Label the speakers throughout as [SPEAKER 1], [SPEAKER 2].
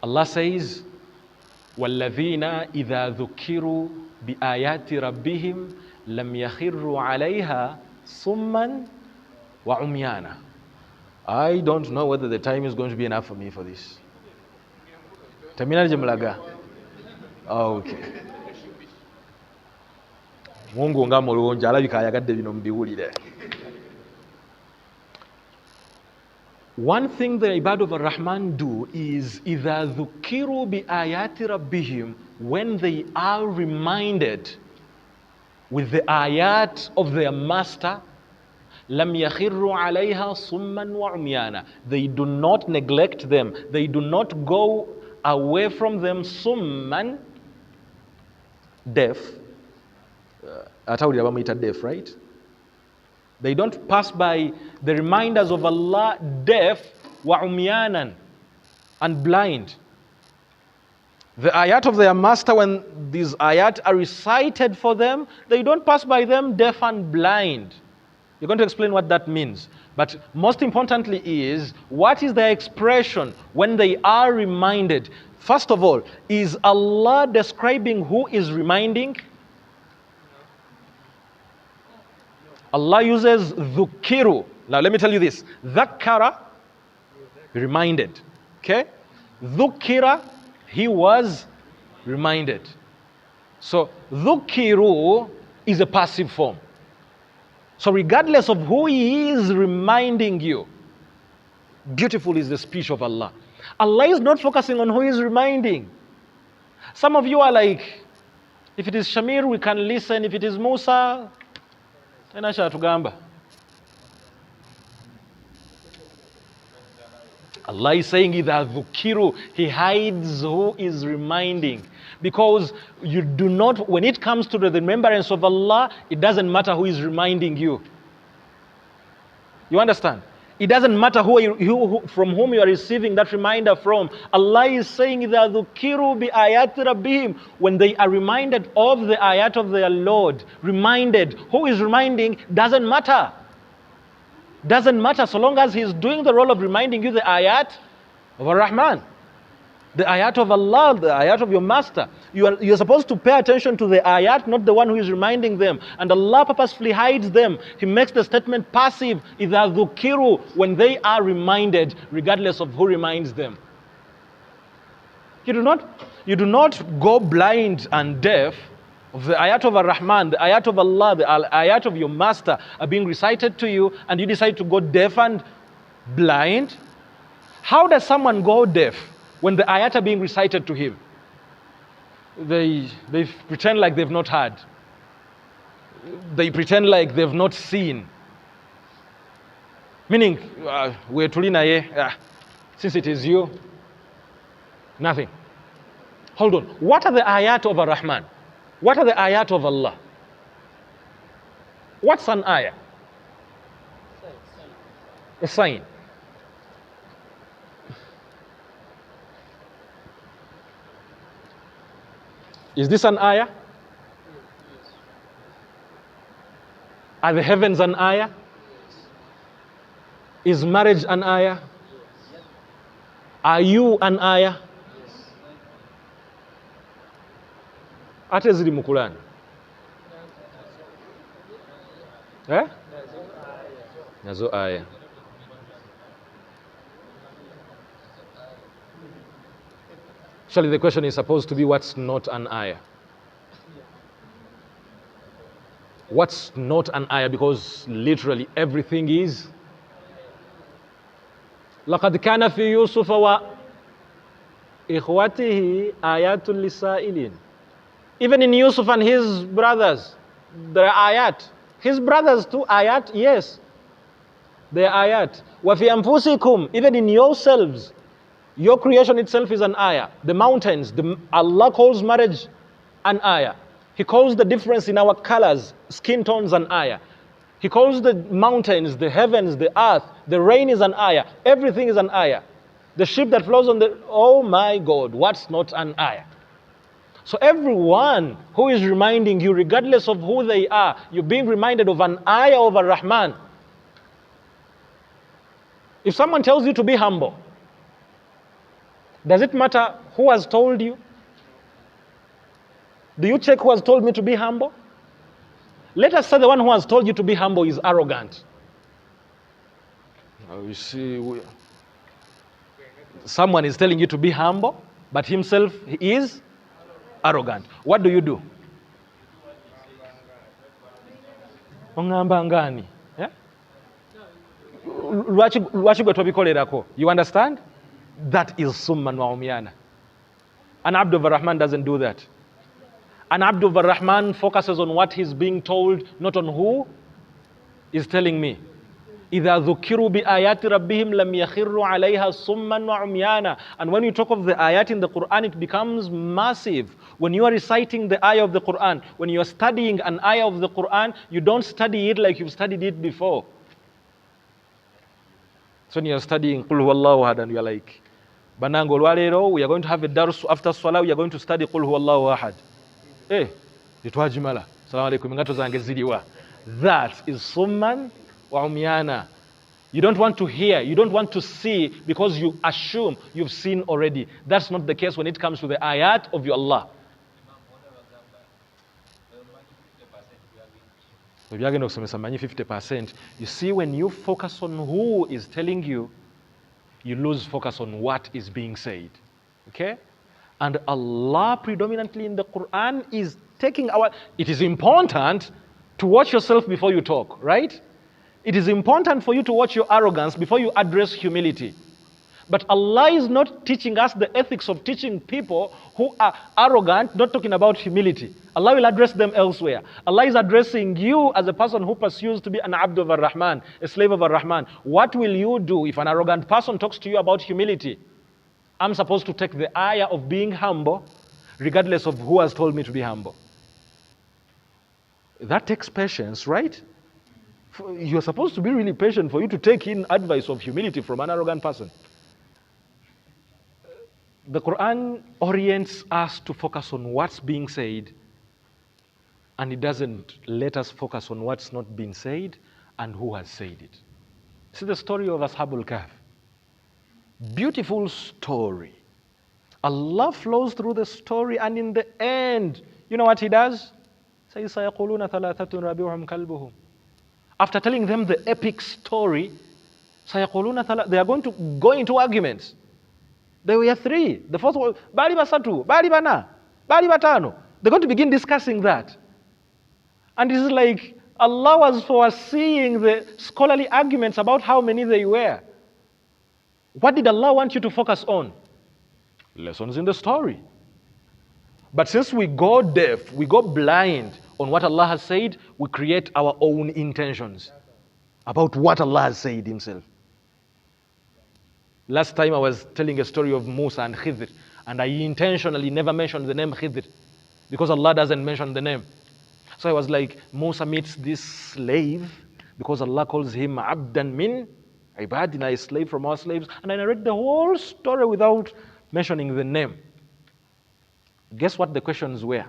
[SPEAKER 1] Allah says, وَالَّذِينَ إِذَا ذُكِّرُوا بِآيَاتِ رَبِّهِمْ لَمْ يَخِرُّوا عَلَيْهَا صُمًّا وَعُمْيَانًا. I don't know whether the time is going to be enough for me for this. Terminal Jamlaga. Okay. Mungu nga mulungi alabika ayagadde bino mbiwulire. One thing the Ibad of Ar-Rahman do is إِذَا ذُكِّرُوا بِآيَاتِ رَبِّهِمْ, when they are reminded with the ayat of their master, لَمْ يَخِرُّوا عَلَيْهَا صُمًّا وَعُمْيَانًا. They do not neglect them. They do not go away from them. Summan, deaf. Deaf, right? They don't pass by the reminders of Allah deaf, wa umyanan, and blind. The ayat of their master, when these ayat are recited for them, they don't pass by them deaf and blind. You're going to explain what that means. But most importantly is, what is their expression when they are reminded? First of all, is Allah describing who is reminding? Allah uses dhukiru. Now let me tell you this. Dhakkara, reminded. Okay? Dhukira, he was reminded. So dhukiru is a passive form. So regardless of who he is reminding you, beautiful is the speech of Allah. Allah is not focusing on who he is reminding. Some of you are like, if it is Shamir, we can listen. If it is Musa, tena shatugamba. Allah is saying, إِذَا ذُكِّرُوا, he hides who is reminding. Because you do not, when it comes to the remembrance of Allah, it doesn't matter who is reminding you. You understand? It doesn't matter from whom you are receiving that reminder from. Allah is saying, إِذَا ذُكِّرُوا بِآيَاتِ رَبِّهِمْ, when they are reminded of the ayat of their Lord, reminded, who is reminding, doesn't matter. Doesn't matter so long as he is doing the role of reminding you the ayat of Ar-Rahman. The ayat of Allah, the ayat of your master. You're supposed to pay attention to the ayat, not the one who is reminding them. And Allah purposefully hides them. He makes the statement passive, إِذَا ذُكِّرُوا, when they are reminded, regardless of who reminds them. You do not go blind and deaf. The ayat of Ar-Rahman, the ayat of Allah, the ayat of your master are being recited to you, and you decide to go deaf and blind. How does someone go deaf when the ayat are being recited to him? They pretend like they've not heard. They pretend like they've not seen. Meaning, we're tulinaye, since it is you, nothing. Hold on. What are the ayat of Ar-Rahman? What are the ayat of Allah? What's an ayah? A sign. Is this an ayah? Are the heavens an ayah? Is marriage an ayah? Are you an ayah? Ate ziri mu Quran. Nazo aya. Actually, the question is supposed to be, what's not an ayah? What's not an ayah? Because literally everything is. لَقَدْ كَانَ فِي يُوسُفَ وَإِخْوَتِهِ آيَاتٌ لِلسَّائِلِينَ. Even in Yusuf and his brothers, there are ayat. His brothers too, ayat, yes. They are ayat. وَفِي أَنفُسِكُمْ, even in yourselves, your creation itself is an ayah. The mountains, Allah calls marriage an ayah. He calls the difference in our colors, skin tones, an ayah. He calls the mountains, the heavens, the earth, the rain is an ayah. Everything is an ayah. The ship that flows on the, oh my God, what's not an ayah? So everyone who is reminding you, regardless of who they are, you're being reminded of an ayah of Ar-Rahman. If someone tells you to be humble, Does it matter who has told you? Do you check who has told me to be humble? Let us say the one who has told you to be humble is arrogant. Now you see, someone is telling you to be humble, but himself he is arrogant. What do you do? Ongamba ngani? Yeah? You understand? That is summan wa umyana. An Abdul Rahman doesn't do that. An Abdul Rahman focuses on what he's being told, not on who is telling me. إِذَا ذُكِّرُوا بِآيَاتِ رَبِّهِمْ لَمْ يَخِرُّوا عَلَيْهَا صُمًّا وَعُمْيَانًا. And when you talk of the ayat in the Quran, it becomes massive. When you are reciting the ayah of the Quran, when you are studying an ayah of the Quran, you don't study it like you've studied it before. So when you are studying Qul Huwallahu Ahad and you are like, Banango Walero, we are going to have a dars after Salah, we are going to study Qul Huwallahu Ahad. Hey, Jitwajimala. Salaam alaikum. Ngato zange zidiwa. That is summan wa umyana. You don't want to hear, you don't want to see because you assume you've seen already. That's not the case when it comes to the ayat of your Allah. If you're going to 50%, you see, when you focus on who is telling you, you lose focus on what is being said. Okay? And Allah predominantly in the Quran is taking our... It is important to watch yourself before you talk, right? It is important for you to watch your arrogance before you address humility. But Allah is not teaching us the ethics of teaching people who are arrogant, not talking about humility. Allah will address them elsewhere. Allah is addressing you as a person who pursues to be an Abd of Ar-Rahman, a slave of Ar-Rahman. What will you do if an arrogant person talks to you about humility? I'm supposed to take the ayah of being humble, regardless of who has told me to be humble. That takes patience, right? You're supposed to be really patient for you to take in advice of humility from an arrogant person. The Quran orients us to focus on what's being said, and it doesn't let us focus on what's not being said and who has said it. See the story of Ashabul Kahf. Beautiful story. Allah flows through the story, and in the end, you know what he does? Says, سَيَقُولُونَ ثَلَاثَةٌ رَابِعُهُمْ كَلْبُهُمْ. After telling them the epic story, they are going to go into arguments. There were three. The fourth one, Bali Basatu, Bali Bana, Bali Batano. They're going to begin discussing that. And it's like Allah was foreseeing the scholarly arguments about how many they were. What did Allah want you to focus on? Lessons in the story. But since we go deaf, we go blind on what Allah has said, we create our own intentions about what Allah has said himself. Last time I was telling a story of Musa and Khidr, and I intentionally never mentioned the name Khidr because Allah doesn't mention the name. So I was like, Musa meets this slave because Allah calls him Abdan min Ibadina, a slave from our slaves. And I narrate the whole story without mentioning the name. Guess what the questions were?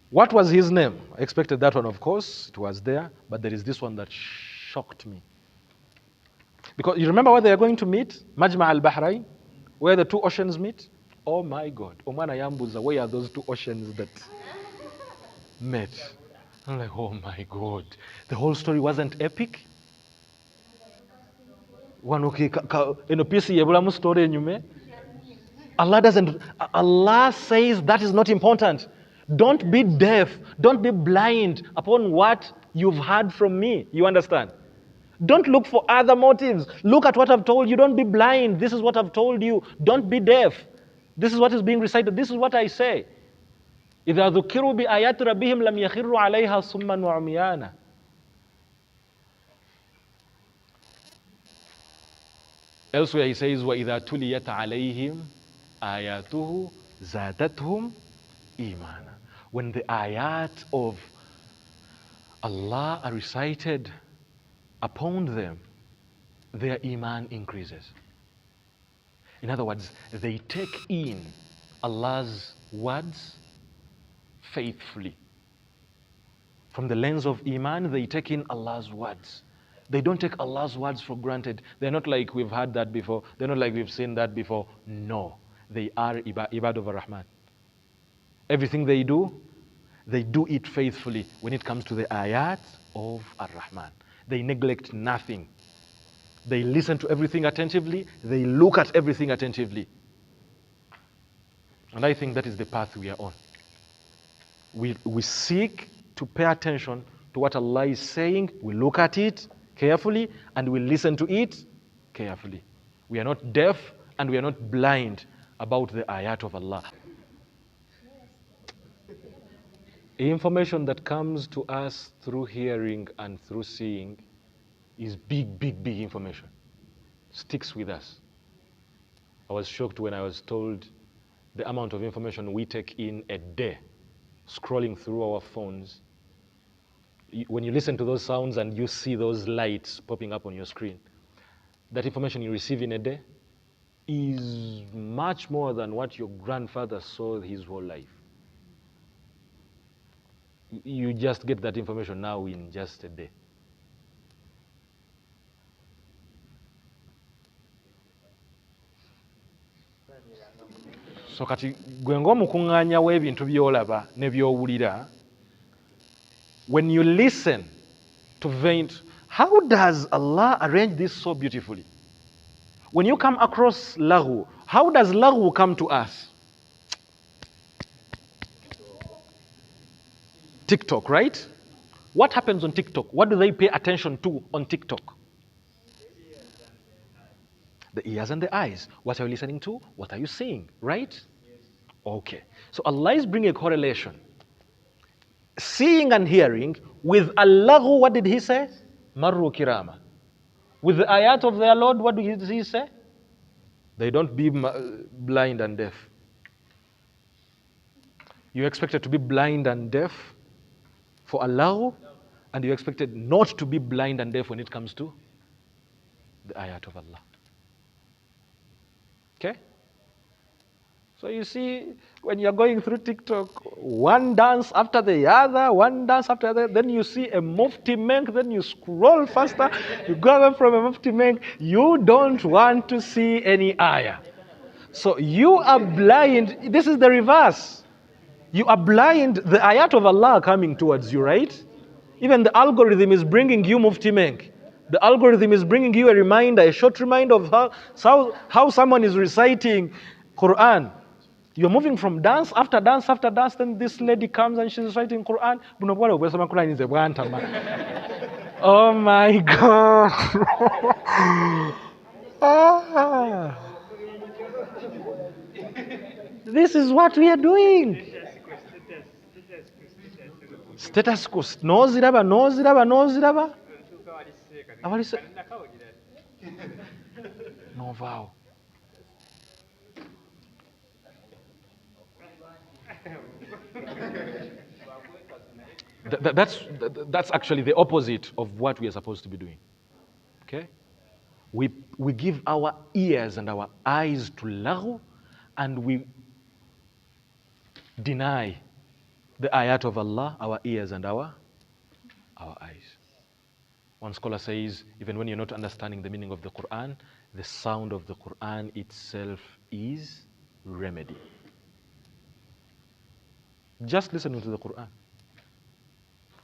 [SPEAKER 1] What was his name? I expected that one, of course. It was there. But there is this one that shocked me. Because you remember where they are going to meet? Majma al-Bahrain, where the two oceans meet? Oh my God. Omana Yambuza, where are those two oceans that met? I'm like, oh my God. The whole story wasn't epic? Allah says that is not important. Don't be deaf. Don't be blind upon what you've heard from me. You understand? Don't look for other motives. Look at what I've told you. Don't be blind. This is what I've told you. Don't be deaf. This is what is being recited. This is what I say. إِذَا ذُكِّرُوا بِآيَاتِ رَبِّهِمْ لَمْ يَخِرُّوا عَلَيْهَا صُمًّا وَعُمْيَانًا. Elsewhere he says, وَإِذَا تُلِيَتْ عَلَيْهِمْ آيَاتُهُ زَادَتْهُمْ إِيمَانًا. When the ayat of Allah are recited upon them, their iman increases. In other words, they take in Allah's words faithfully. From the lens of iman, they take in Allah's words They don't take Allah's words for granted. They're not like we've heard that before. They're not like we've seen that before. No, they are ibad of Ar-Rahman. Everything they do it faithfully when it comes to the ayat of Ar-Rahman. They neglect nothing. They listen to everything attentively. They look at everything attentively. And I think that is the path we are on. We seek to pay attention to what Allah is saying. We look at it carefully and we listen to it carefully. We are not deaf and we are not blind about the ayat of Allah. Information that comes to us through hearing and through seeing is big, big, big information. Sticks with us. I was shocked when I was told the amount of information we take in a day, scrolling through our phones. When you listen to those sounds and you see those lights popping up on your screen, that information you receive in a day is much more than what your grandfather saw his whole life. You just get that information now in just a day. So kati gwe ng'omukuŋŋaanya w'ebintu by'olaba ne by'owulira, when you listen to veins, how does Allah arrange this so beautifully? When you come across laghu, how does laghu come to us? TikTok, right? What happens on TikTok? What do they pay attention to on TikTok? The ears and the eyes. What are you listening to? What are you seeing? Right? Okay. So Allah is bringing a correlation. Seeing and hearing with Allahu, what did he say? Marru kirama. With the ayat of their Lord, what did he say? They don't be blind and deaf. You expected to be blind and deaf for Allah, and you expected not to be blind and deaf when it comes to the ayat of Allah. Okay? So you see, when you're going through TikTok, one dance after the other, one dance after the other, then you see a mufti menk, then you scroll faster, you go away from a mufti menk, you don't want to see any ayah. So you are blind. This is the reverse. You are blind, the ayat of Allah are coming towards you, right? Even the algorithm is bringing you mufti menk. The algorithm is bringing you a reminder, a short reminder of how someone is reciting Quran. You're moving from dance after dance after dance, then this lady comes and she's reciting Quran. Oh my God. Ah. This is what we are doing. Status quo. No ziraba. No vow. That's actually the opposite of what we are supposed to be doing. Okay? We give our ears and our eyes to laghu, and we deny the ayat of Allah, our ears and our eyes. One scholar says, even when you're not understanding the meaning of the Quran, the sound of the Quran itself is remedy. Just listening to the Quran,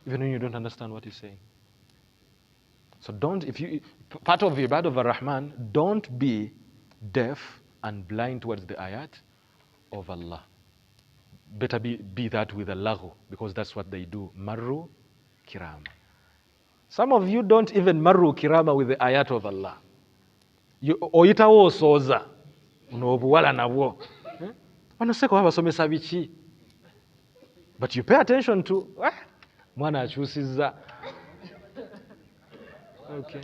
[SPEAKER 1] even when you don't understand what he's saying. So part of the ibad of Ar-Rahman, don't be deaf and blind towards the ayat of Allah. Better be that with a laghu, because that's what they do. Marru kirama. Some of you don't even marru kirama with the ayat of Allah. Oyitawo soza. Unobuwala nabwo. Wanoseko wabasomesa biki. But you pay attention to, mwana akyusizza. Okay.